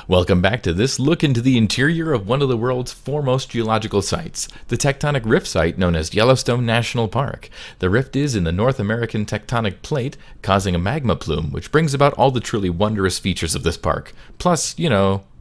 Welcome back to this look into the interior of one of the world's foremost geological sites, the tectonic rift site known as Yellowstone National Park. The rift is in the North American tectonic plate, causing a magma plume, which brings about all the truly wondrous features of this park. Plus,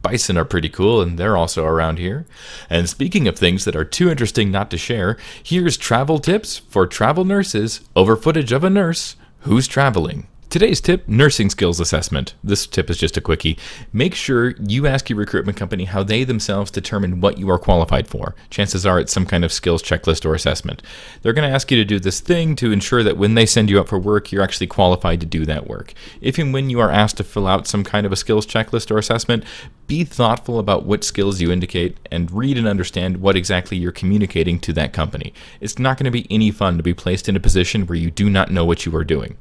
bison are pretty cool, and they're also around here. And speaking of things that are too interesting not to share, here's travel tips for travel nurses over footage of a nurse who's traveling. Today's tip, nursing skills assessment. This tip is just a quickie. Make sure you ask your recruitment company how they themselves determine what you are qualified for. Chances are it's some kind of skills checklist or assessment. They're going to ask you to do this thing to ensure that when they send you out for work, you're actually qualified to do that work. If and when you are asked to fill out some kind of a skills checklist or assessment, be thoughtful about what skills you indicate and read and understand what exactly you're communicating to that company. It's not going to be any fun to be placed in a position where you do not know what you are doing.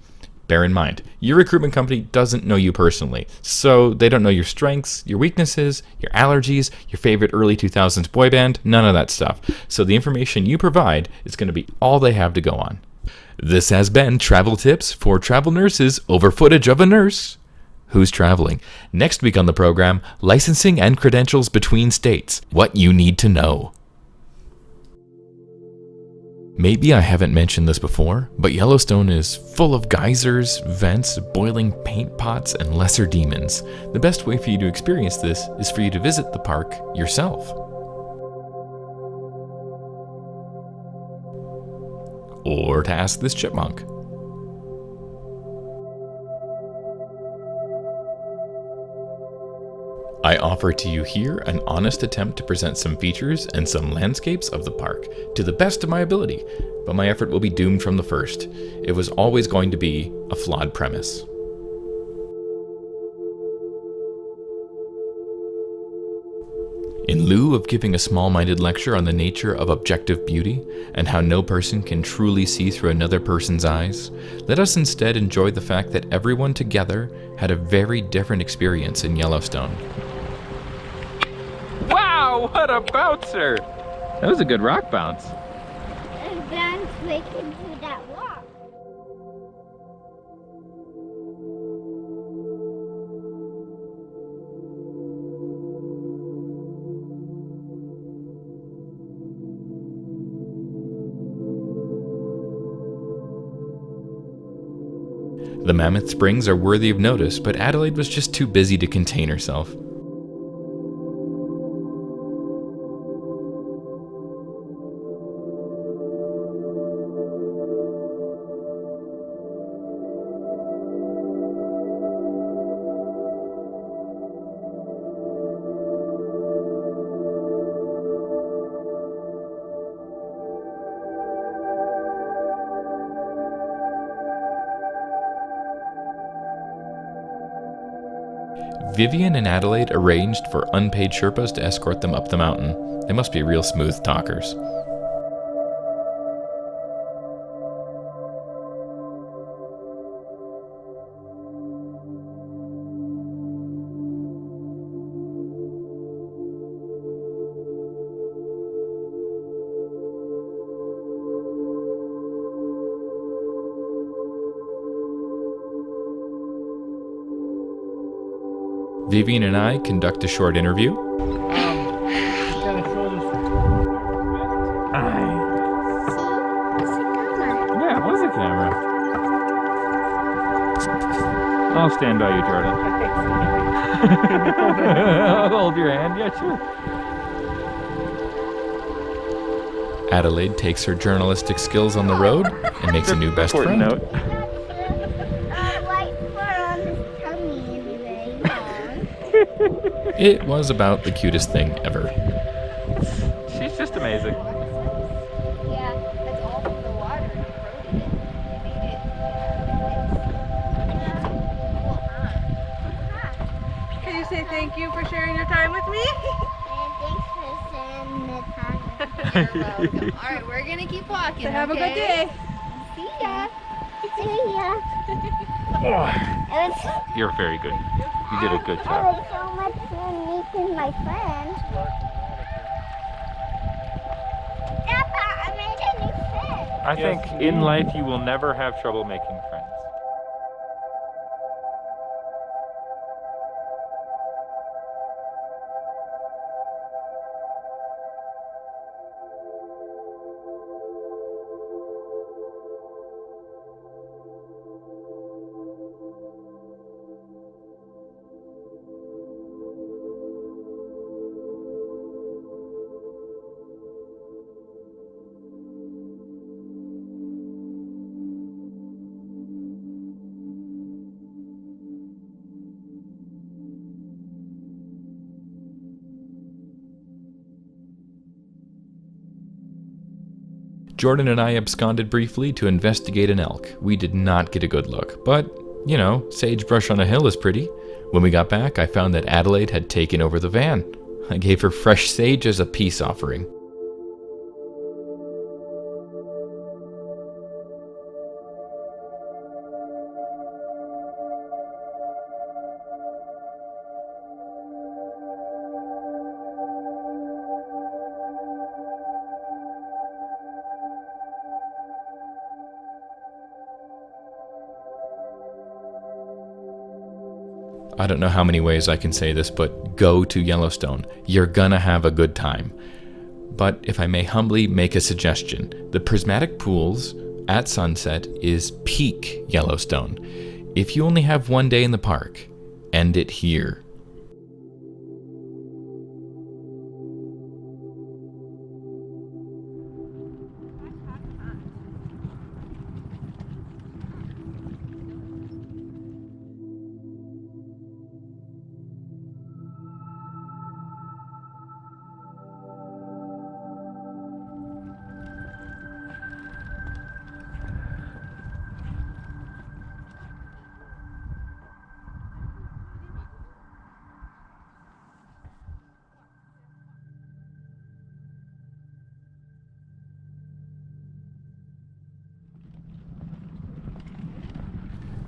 Bear in mind, your recruitment company doesn't know you personally, so they don't know your strengths, your weaknesses, your allergies, your favorite early 2000s boy band, none of that stuff. So the information you provide is going to be all they have to go on. This has been Travel Tips for Travel Nurses over footage of a nurse who's traveling. Next week on the program, licensing and credentials between states, what you need to know. Maybe I haven't mentioned this before, but Yellowstone is full of geysers, vents, boiling paint pots, and lesser demons. The best way for you to experience this is for you to visit the park yourself. Or to ask this chipmunk. I offer to you here an honest attempt to present some features and some landscapes of the park to the best of my ability, but my effort will be doomed from the first. It was always going to be a flawed premise. In lieu of giving a small-minded lecture on the nature of objective beauty and how no person can truly see through another person's eyes, let us instead enjoy the fact that everyone together had a very different experience in Yellowstone. Wow, what a bouncer! That was a good rock bounce. And bounce right into that rock. The Mammoth Springs are worthy of notice, but Adelaide was just too busy to contain herself. Vivian and Adelaide arranged for unpaid Sherpas to escort them up the mountain. They must be real smooth talkers. Vivian and I conduct a short interview. Yeah, it was a camera. I'll stand by you, Jordan. I'll hold your hand. Yeah, sure. Adelaide takes her journalistic skills on the road and makes a new best friend. Note. It was about the cutest thing ever. She's just amazing. Yeah, that's all from the water. Can you say thank you for sharing your time with me? And thanks for sharing the time. You're welcome. All right, we're gonna keep walking. So have a good day. See ya. See ya. You're very good. You did a good I job. had so much fun meeting my friends. Papa, I made a new friend. I think in life you will never have trouble making friends. Jordan and I absconded briefly to investigate an elk. We did not get a good look, but, you know, sagebrush on a hill is pretty. When we got back, I found that Adelaide had taken over the van. I gave her fresh sage as a peace offering. I don't know how many ways I can say this, but go to Yellowstone. You're gonna have a good time. But if I may humbly make a suggestion, the prismatic pools at sunset is peak Yellowstone. If you only have one day in the park, end it here.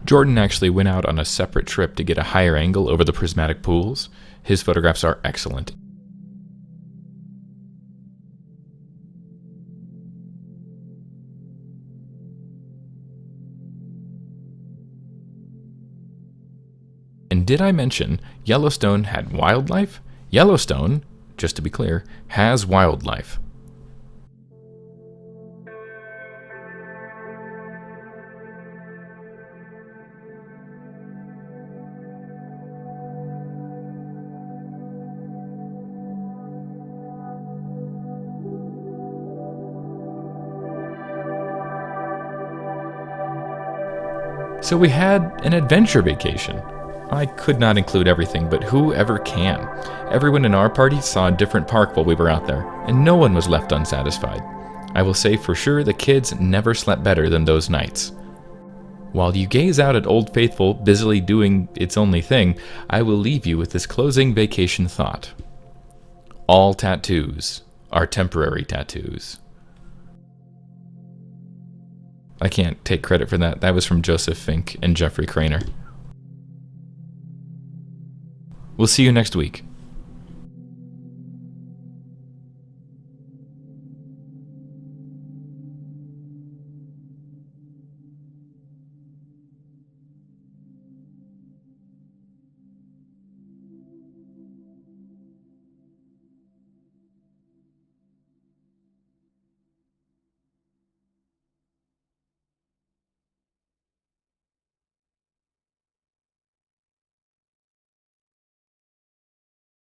Jordan actually went out on a separate trip to get a higher angle over the prismatic pools. His photographs are excellent. And did I mention Yellowstone had wildlife? Yellowstone, just to be clear, has wildlife. So we had an adventure vacation. I could not include everything, but whoever can. Everyone in our party saw a different park while we were out there, and no one was left unsatisfied. I will say for sure the kids never slept better than those nights. While you gaze out at Old Faithful busily doing its only thing, I will leave you with this closing vacation thought. All tattoos are temporary tattoos. I can't take credit for that. That was from Joseph Fink and Jeffrey Craner. We'll see you next week.